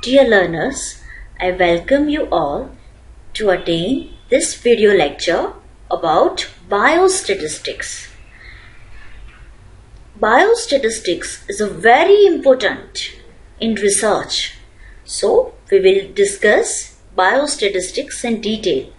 Dear learners, I welcome you all to attend this video lecture about biostatistics. Biostatistics is very important in research. So, we will discuss biostatistics in detail.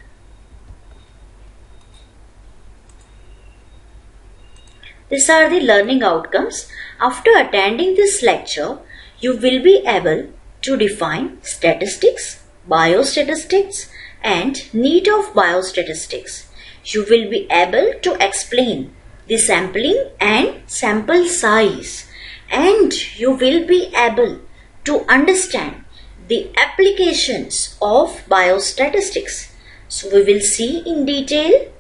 These are the learning outcomes. After attending this lecture, you will be able to define statistics, biostatistics, and need of biostatistics. You will be able to explain the sampling and sample size, and you will be able to understand the applications of biostatistics. So we will see in detail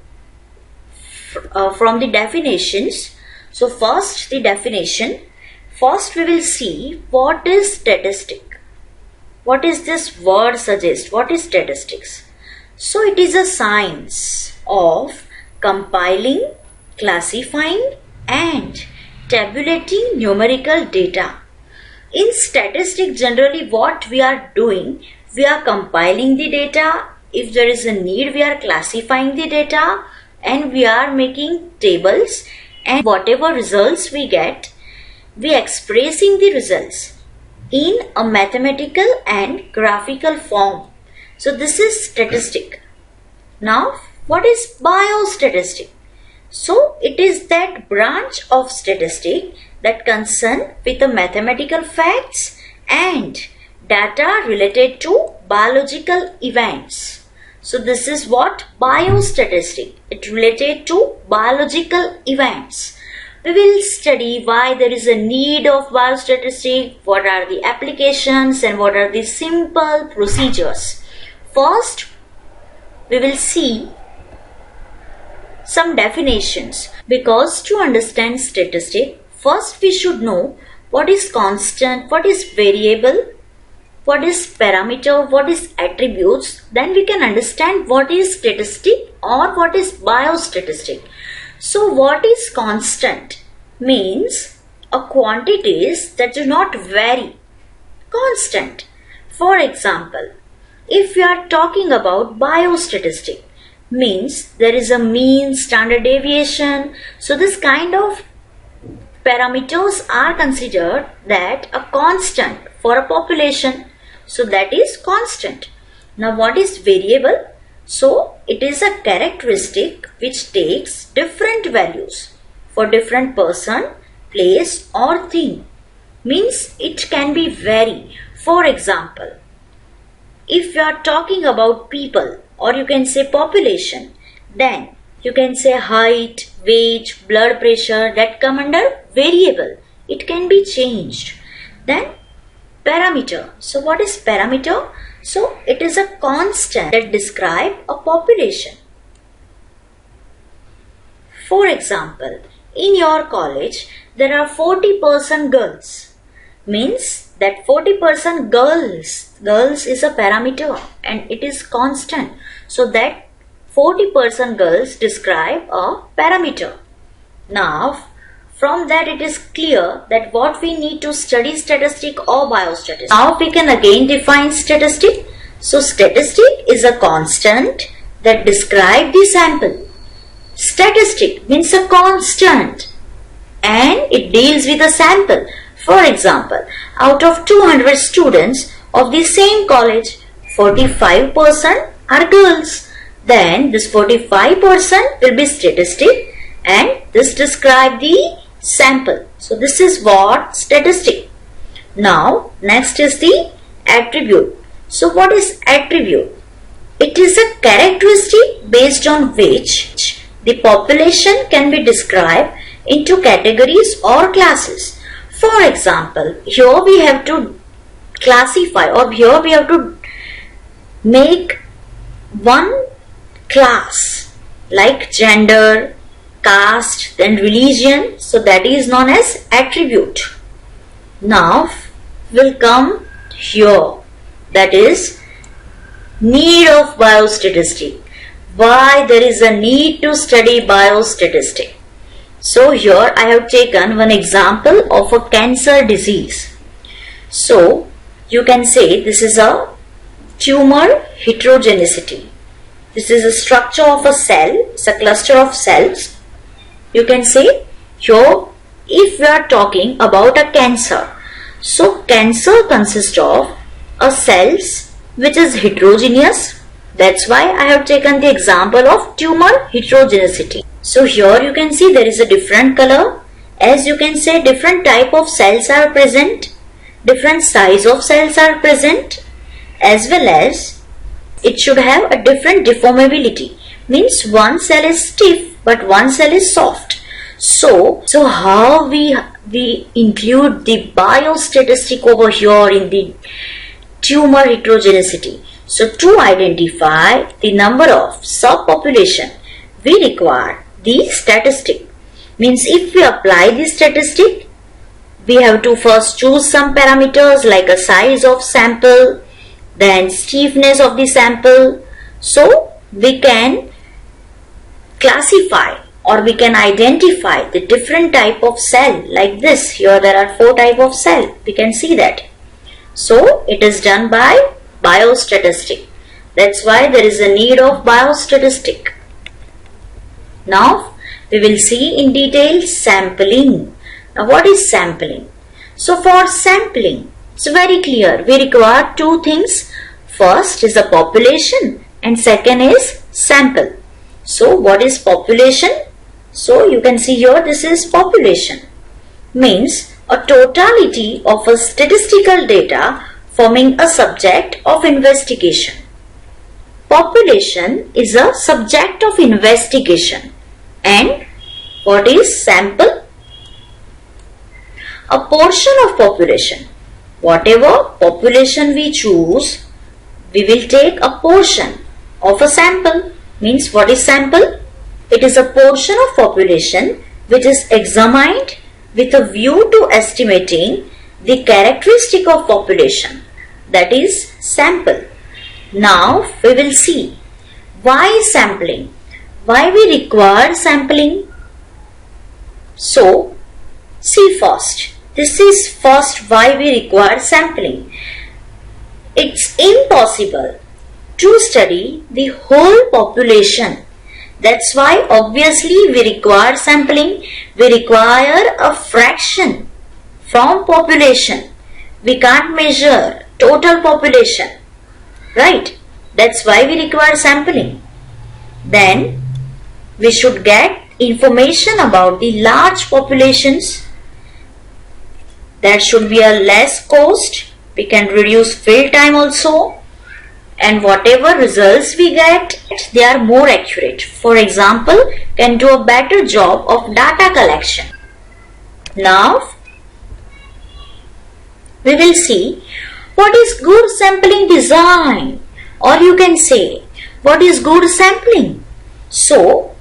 from the definitions. So first the definition. First we will see what is statistic. What is this word suggest? What is statistics? So it is a science of compiling, classifying and tabulating numerical data. In statistics, generally what we are doing, we are compiling the data. If there is a need, we are classifying the data and we are making tables, and whatever results we get, we are expressing the results in a mathematical and graphical form. So this is statistic. Now what is biostatistic? So it is that branch of statistic that concern with the mathematical facts and data related to biological events. So this is what biostatistic. It related to biological events. We will study why there is a need of biostatistics, what are the applications and what are the simple procedures. First, we will see some definitions, because to understand statistics, first we should know what is constant, what is variable, what is parameter, what is attributes. Then we can understand what is statistic or what is biostatistic. So what is constant? Means a quantities that do not vary. Constant. For example, if we are talking about biostatistic, means there is a mean, standard deviation. So this kind of parameters are considered that a constant for a population. So that is constant. Now what is variable? So it is a characteristic which takes different values for different person, place or thing. Means it can be vary. For example, if you are talking about people, or you can say population, then you can say height, weight, blood pressure, that come under variable. It can be changed. Then parameter. So what is parameter? So it is a constant that describe a population. For example, in your college there are 40% girls. Means that 40% girls is a parameter and it is constant. So that 40% girls describe a parameter. Now from that it is clear that what we need to study statistic or biostatistics. Now we can again define statistic. So statistic is a constant that describe the sample. Statistic means a constant and it deals with a sample. For example, out of 200 students of the same college, 45% are girls. Then this 45% will be statistic and this describe the sample. So this is what statistic. Now next is the attribute. So what is attribute? It is a characteristic based on which the population can be described into categories or classes. For example, here we have to classify, or here we have to make one class like gender, caste, then religion. So that is known as attribute. Now will come here, that is need of biostatistics. Why there is a need to study biostatistics? So here I have taken one example of a cancer disease. So you can say this is a tumor heterogeneity. This is a structure of a cell, it's a cluster of cells. You can say here, if we are talking about a cancer, so cancer consists of a cells which is heterogeneous. That's why I have taken the example of tumor heterogeneity. So here you can see there is a different color. As you can say, different type of cells are present, different size of cells are present, as well as it should have a different deformability. Means one cell is stiff but one cell is soft. So how we include the biostatistic over here in the tumor heterogeneity. So to identify the number of subpopulation, we require the statistic. Means if we apply this statistic, we have to first choose some parameters like a size of sample, then stiffness of the sample. So we can classify or we can identify the different type of cell like this. Here there are 4 type of cell. We can see that. So it is done by biostatistic. That's why there is a need of biostatistic. Now we will see in detail sampling. Now what is sampling? So for sampling, it's very clear. We require 2 things. First is the population and second is sample. So what is population? So you can see here this is population. Means a totality of a statistical data forming a subject of investigation. Population is a subject of investigation. And what is sample? A portion of population. Whatever population we choose, we will take a portion of a sample. Means what is sample? It is a portion of population which is examined with a view to estimating the characteristic of population. That is sample. Now we will see why sampling. Why we require sampling? So see first. This is first why we require sampling. It's impossible to study the whole population. That's why obviously we require sampling. We require a fraction from population. We can't measure total population. Right? That's why we require sampling. Then we should get information about the large populations. That should be a less cost. We can reduce field time also. And whatever results we get, they are more accurate. For example, can do a better job of data collection. Now, we will see what is good sampling design, or you can say what is good sampling. So,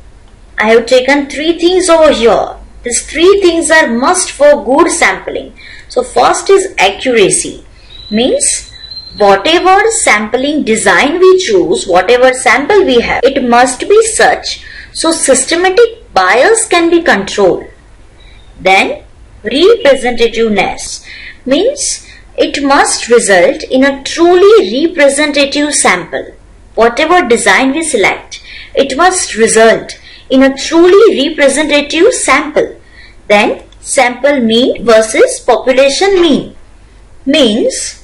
I have taken 3 things over here. These 3 things are must for good sampling. So, first is accuracy. Means whatever sampling design we choose, whatever sample we have, it must be such so systematic bias can be controlled. Then representativeness means it must result in a truly representative sample. Whatever design we select, it must result in a truly representative sample. Then sample mean versus population mean means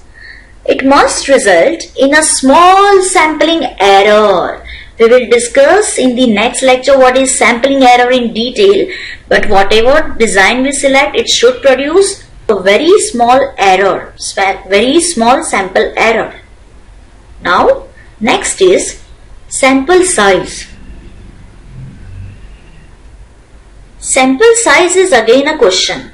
it must result in a small sampling error. We will discuss in the next lecture what is sampling error in detail, but whatever design we select, it should produce a very small error, very small sample error. Now, next is sample size. Sample size is again a question.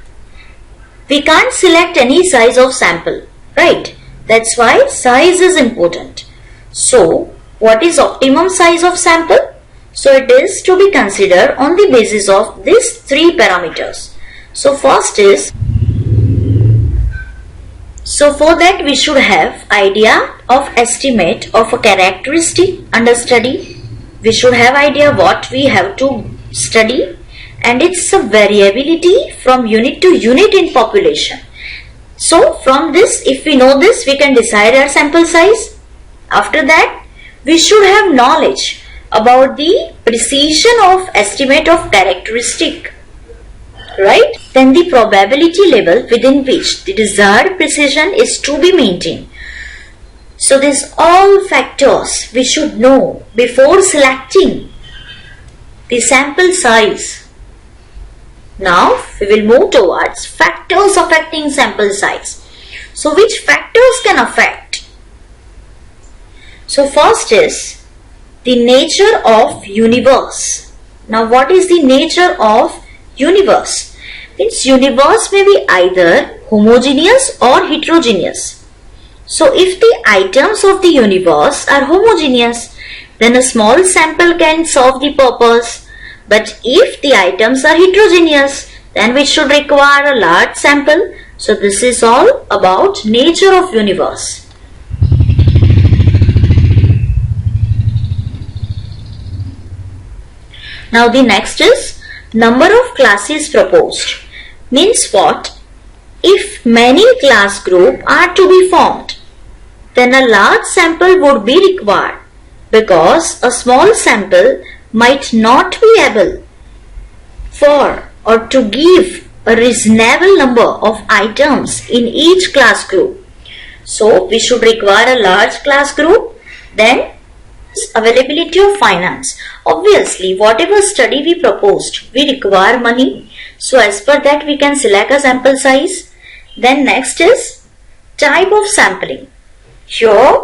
We can't select any size of sample, right? That's why size is important. So, what is optimum size of sample? So, it is to be considered on the basis of these 3 parameters. So, first is, so for that we should have idea of estimate of a characteristic under study. We should have idea what we have to study, and its a variability from unit to unit in population. So from this, if we know this, we can decide our sample size. After that, we should have knowledge about the precision of estimate of characteristic, right? Then the probability level within which the desired precision is to be maintained. So these all factors we should know before selecting the sample size. Now we will move towards factors affecting sample size. So which factors can affect? So first is the nature of universe. Now what is the nature of universe? Means universe may be either homogeneous or heterogeneous. So if the items of the universe are homogeneous, then a small sample can serve the purpose. But if the items are heterogeneous, then we should require a large sample. So this is all about nature of universe. Now the next is number of classes proposed. Means what? If many class groups are to be formed, then a large sample would be required, because a small sample might not be able for or to give a reasonable number of items in each class group. So we should require a large class group. Then availability of finance. Obviously, whatever study we proposed, we require money. So as per that, we can select a sample size. Then next is type of sampling. Here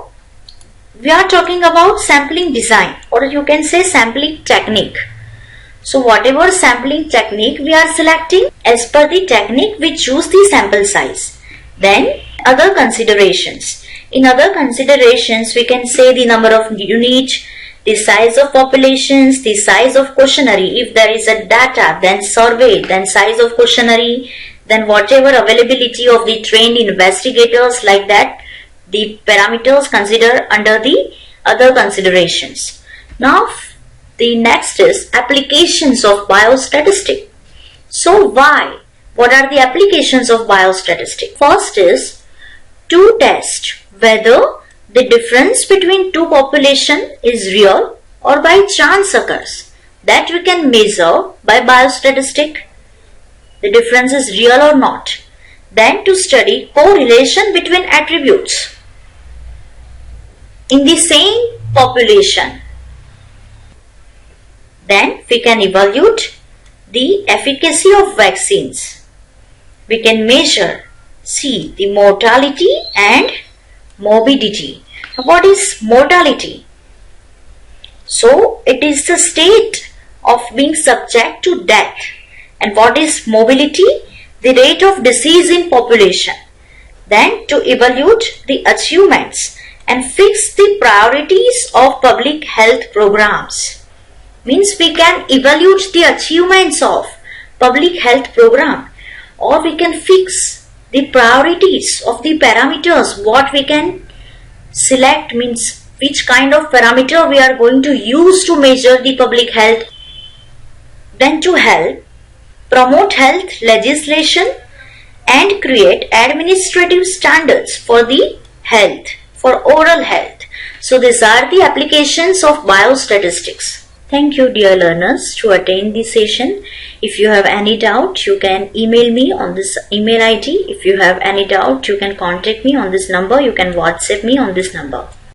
we are talking about sampling design, or you can say sampling technique. So whatever sampling technique we are selecting, as per the technique we choose the sample size. Then other considerations. In other considerations, we can say the number of units, the size of populations, the size of questionnaire. If there is a data, then survey, then size of questionnaire, then whatever availability of the trained investigators, like that, the parameters considered under the other considerations. Now the next is applications of biostatistics. So why? What are the applications of biostatistics? First is to test whether the difference between two populations is real or by chance occurs. That we can measure by biostatistics. The difference is real or not. Then to study correlation between attributes in the same population. Then we can evaluate the efficacy of vaccines. We can measure, see the mortality and morbidity. What is mortality? So it is the state of being subject to death. And what is morbidity? The rate of disease in population. Then to evaluate the achievements and fix the priorities of public health programs. Means we can evaluate the achievements of public health program, or we can fix the priorities of the parameters. What we can select means which kind of parameter we are going to use to measure the public health. Then to help promote health legislation and create administrative standards for the health, for oral health. So these are the applications of biostatistics. Thank you, dear learners, to attend this session. If you have any doubt, you can email me on this email ID. If you have any doubt, you can contact me on this number. You can WhatsApp me on this number.